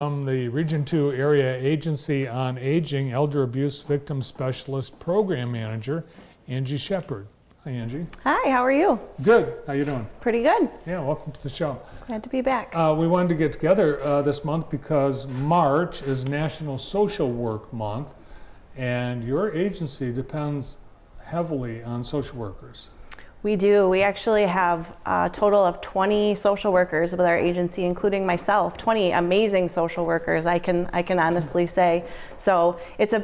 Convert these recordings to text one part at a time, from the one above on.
I'm the Region 2 Area Agency on Aging Elder Abuse Victim Specialist Program Manager, Angie Shepard. Hi, Angie. Hi, how are you? Good. How you doing? Pretty good. Yeah, welcome to the show. Glad to be back. We wanted to get together this month because March is National Social Work Month, and your agency depends heavily on social workers. We do. We actually have a total of 20 social workers with our agency, including myself. 20 amazing social workers, I can honestly say. So it's a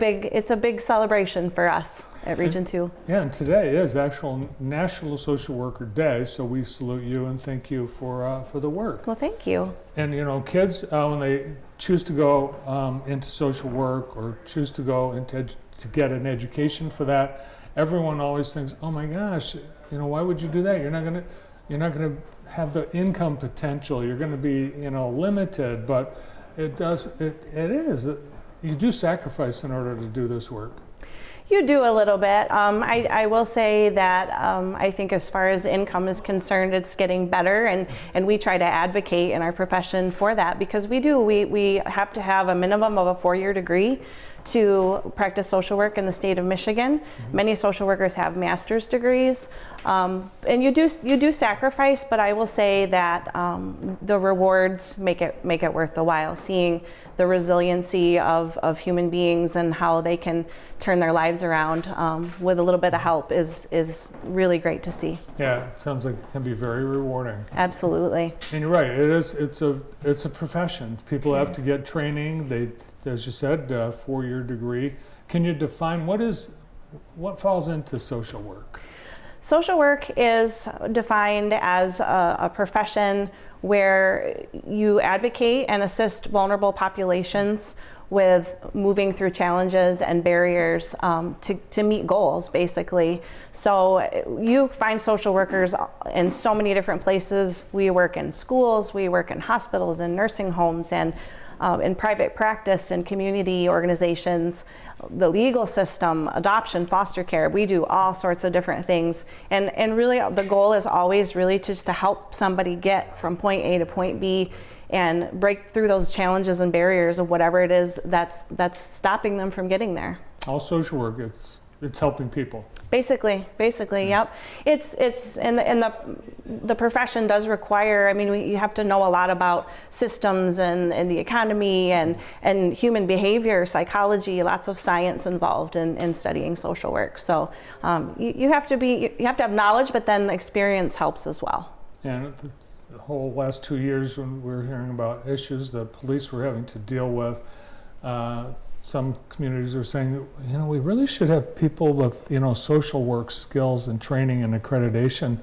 big celebration for us at Region 2. Yeah, and today is actual National Social Worker Day, so we salute you and thank you for the work. Well, thank you. And you know, kids when they choose to go into social work or choose to go into to get an education for that, everyone always thinks, "Oh my gosh, you know, why would you do that? You're not gonna have the income potential. You're gonna be, you know, limited." But it is. You do sacrifice in order to do this work. You do a little bit. I will say that I think as far as income is concerned, it's getting better, and we try to advocate in our profession for that because we have to have a minimum of a 4-year degree to practice social work in the state of Michigan. Mm-hmm. Many social workers have master's degrees, and you do sacrifice, but I will say that the rewards make it worth the while. Seeing the resiliency of human beings and how they can turn their lives around with a little bit of help is really great to see. Yeah, it sounds like it can be very rewarding. Absolutely. And you're right. It is. It's a profession. People have to get training. They, as you said, 4-year degree. Can you define what falls into social work? Social work is defined as a profession where you advocate and assist vulnerable populations with moving through challenges and barriers to meet goals, basically. So you find social workers in so many different places. We work in schools, we work in hospitals and nursing homes, and in private practice and community organizations, the legal system, adoption, foster care. We do all sorts of different things. And really the goal is always really just to help somebody get from point A to point B and break through those challenges and barriers of whatever it is that's stopping them from getting there. All social work, it's helping people. Basically, yep. It's and the profession does require. I mean, you have to know a lot about systems and the economy and human behavior, psychology. Lots of science involved in studying social work. So you have to have knowledge, but then experience helps as well. And the whole last 2 years, when we were hearing about issues the police were having to deal with. Some communities are saying, you know, we really should have people with, you know, social work skills and training and accreditation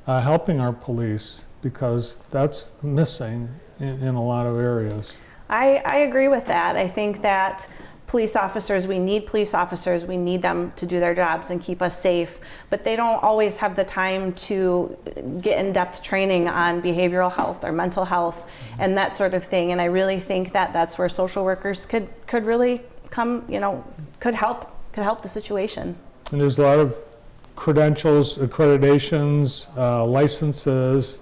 helping our police because that's missing in a lot of areas. I agree with that. I think that police officers, we need them to do their jobs and keep us safe, but they don't always have the time to get in-depth training on behavioral health or mental health and that sort of thing. And I really think that that's where social workers could really come, you know, could help the situation. And there's a lot of credentials, accreditations, licenses,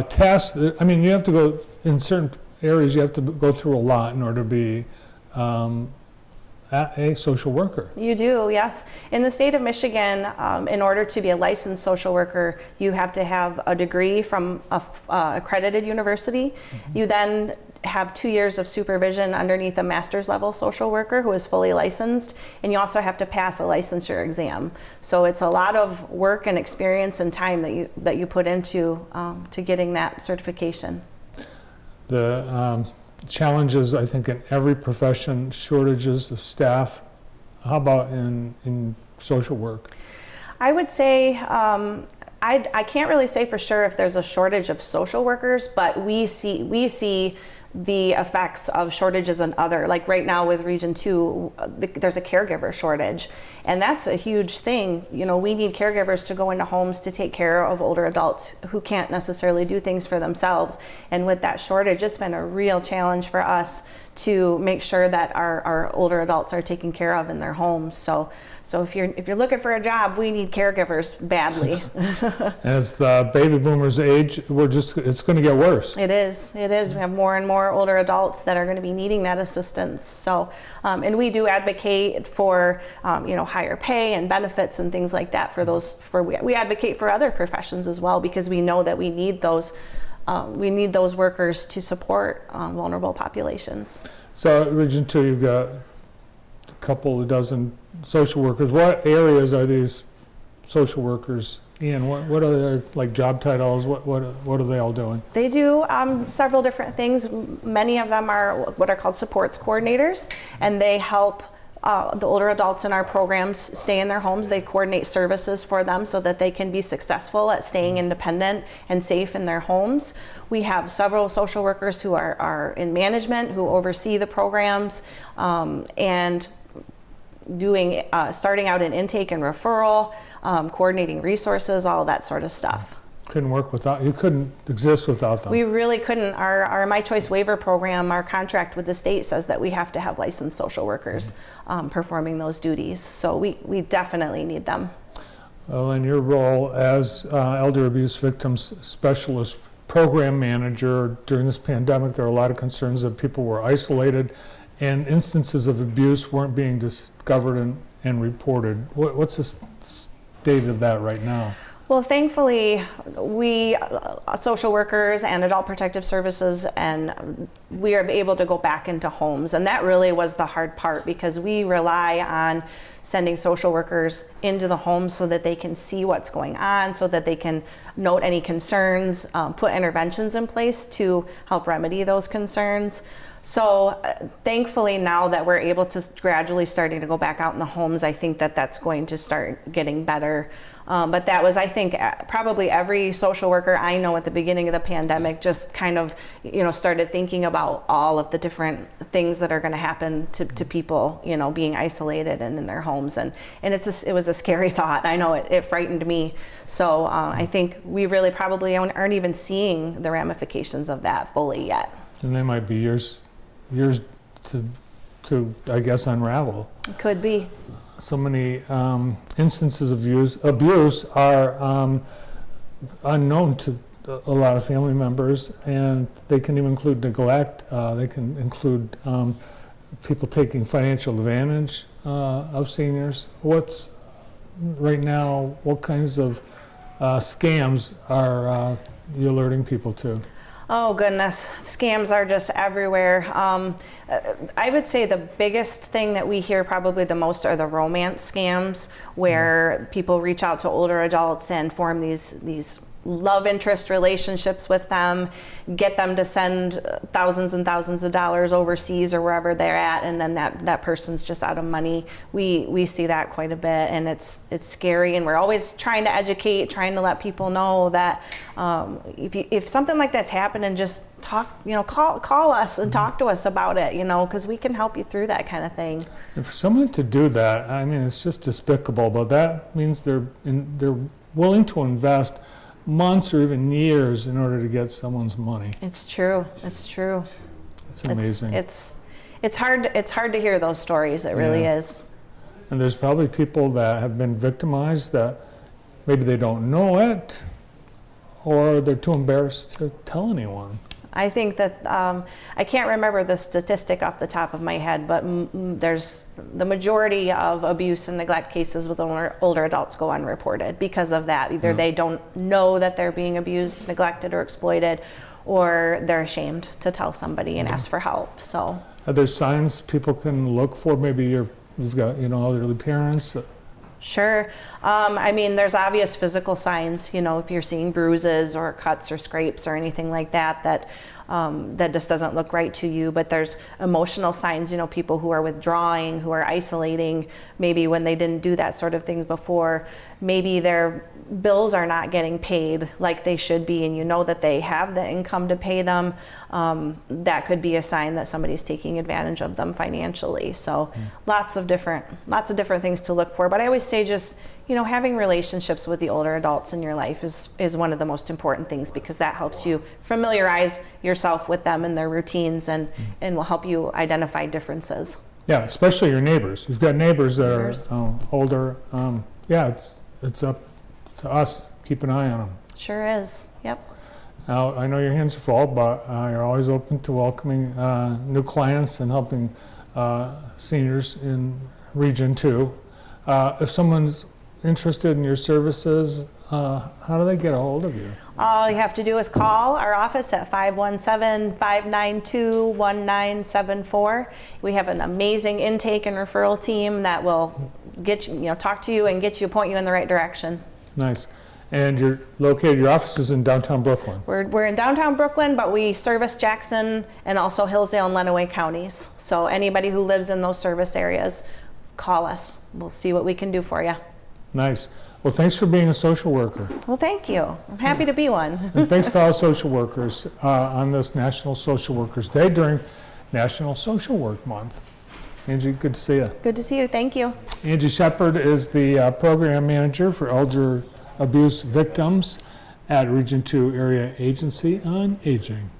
tests. I mean, you have to go in certain areas. You have to go through a lot in order to be a social worker. You do, yes. In the state of Michigan, in order to be a licensed social worker, you have to have a degree from a accredited university. Mm-hmm. You then have 2 years of supervision underneath a master's level social worker who is fully licensed, and you also have to pass a licensure exam. So it's a lot of work and experience and time that you put into to getting that certification. The challenges, I think, in every profession, shortages of staff. How about in social work? I would say I can't really say for sure if there's a shortage of social workers, but we see the effects of shortages in other, like right now with Region 2, there's a caregiver shortage. And that's a huge thing. You know, we need caregivers to go into homes to take care of older adults who can't necessarily do things for themselves. And with that shortage, it's been a real challenge for us to make sure that our older adults are taken care of in their homes. So if you're looking for a job, we need caregivers badly. As the baby boomers age, it's going to get worse. It is. We have more and more older adults that are going to be needing that assistance. So, and we do advocate for, higher pay and benefits and things like that for those. We advocate for other professions as well, because we know that we need those. We need those workers to support vulnerable populations. So at Region 2, you've got a couple of dozen social workers. What areas are these social workers in? What are their job titles? What are they all doing? They do several different things. Many of them are what are called supports coordinators, and they help the older adults in our programs stay in their homes. They coordinate services for them so that they can be successful at staying independent and safe in their homes. We have several social workers who are in management, who oversee the programs, and doing starting out in intake and referral, coordinating resources, all that sort of stuff. You couldn't exist without them. We really couldn't. Our My Choice Waiver program, our contract with the state says that we have to have licensed social workers performing those duties. So we definitely need them. Well, in your role as elder abuse victims specialist program manager during this pandemic, there are a lot of concerns that people were isolated and instances of abuse weren't being discovered and reported. What's the state of that right now? Well, thankfully, we social workers and adult protective services, and we are able to go back into homes. And that really was the hard part, because we rely on sending social workers into the homes so that they can see what's going on, so that they can note any concerns, put interventions in place to help remedy those concerns. So thankfully, now that we're able to gradually starting to go back out in the homes, I think that that's going to start getting better. But that was, I think, probably every social worker I know at the beginning of the pandemic just kind of, started thinking about all of the different things that are going to happen to people, being isolated and in their homes. And it was a scary thought. I know it frightened me. So I think we really probably aren't even seeing the ramifications of that fully yet. And they might be years to I guess, unravel. It could be. So many instances of abuse are unknown to a lot of family members, and they can even include neglect. They can include people taking financial advantage of seniors. Right now, what kinds of scams are you alerting people to? Oh goodness, scams are just everywhere. I would say the biggest thing that we hear probably the most are the romance scams, where people reach out to older adults and form these love interest relationships with them, get them to send thousands and thousands of dollars overseas or wherever they're at, and then that person's just out of money. We see that quite a bit, and it's scary, and we're always trying to educate, trying to let people know that if something like that's happening, just talk, call us and talk to us about it, because we can help you through that kind of thing. And for someone to do that, I mean, it's just despicable, but that means they're willing to invest months or even years in order to get someone's money. It's true. It's amazing. It's hard to hear those stories. It really is. And there's probably people that have been victimized that maybe they don't know it, or they're too embarrassed to tell anyone. I think that I can't remember the statistic off the top of my head, but there's the majority of abuse and neglect cases with older adults go unreported because of that. Either they don't know that they're being abused, neglected, or exploited, or they're ashamed to tell somebody and ask for help. So, are there signs people can look for? Maybe you've got elderly parents. Sure. There's obvious physical signs, if you're seeing bruises or cuts or scrapes or anything like that that just doesn't look right to you. But there's emotional signs, people who are withdrawing, who are isolating, maybe when they didn't do that sort of things before. Maybe their bills are not getting paid like they should be, and that they have the income to pay them. That could be a sign that somebody's taking advantage of them financially. So lots of different things to look for. But I always say just having relationships with the older adults in your life is one of the most important things, because that helps you familiarize yourself with them and their routines, and will help you identify differences. Yeah, especially your neighbors. You've got neighbors that are older. It's up to us to keep an eye on them. Sure is. Yep. Now, I know your hands are full, but you're always open to welcoming new clients and helping seniors in Region 2. If someone's interested in your services, how do they get a hold of you? All you have to do is call our office at 517-592-1974. We have an amazing intake and referral team that will get you, talk to you and point you in the right direction. Nice. And your office is in downtown Brooklyn. We're in downtown Brooklyn, but we service Jackson and also Hillsdale and Lenawee counties. So anybody who lives in those service areas, call us. We'll see what we can do for you. Nice. Well, thanks for being a social worker. Well, thank you. I'm happy to be one. And thanks to all social workers on this National Social Workers Day during National Social Work Month. Angie, good to see you. Good to see you. Thank you. Angie Shepard is the program manager for elder abuse victims at Region 2 Area Agency on Aging.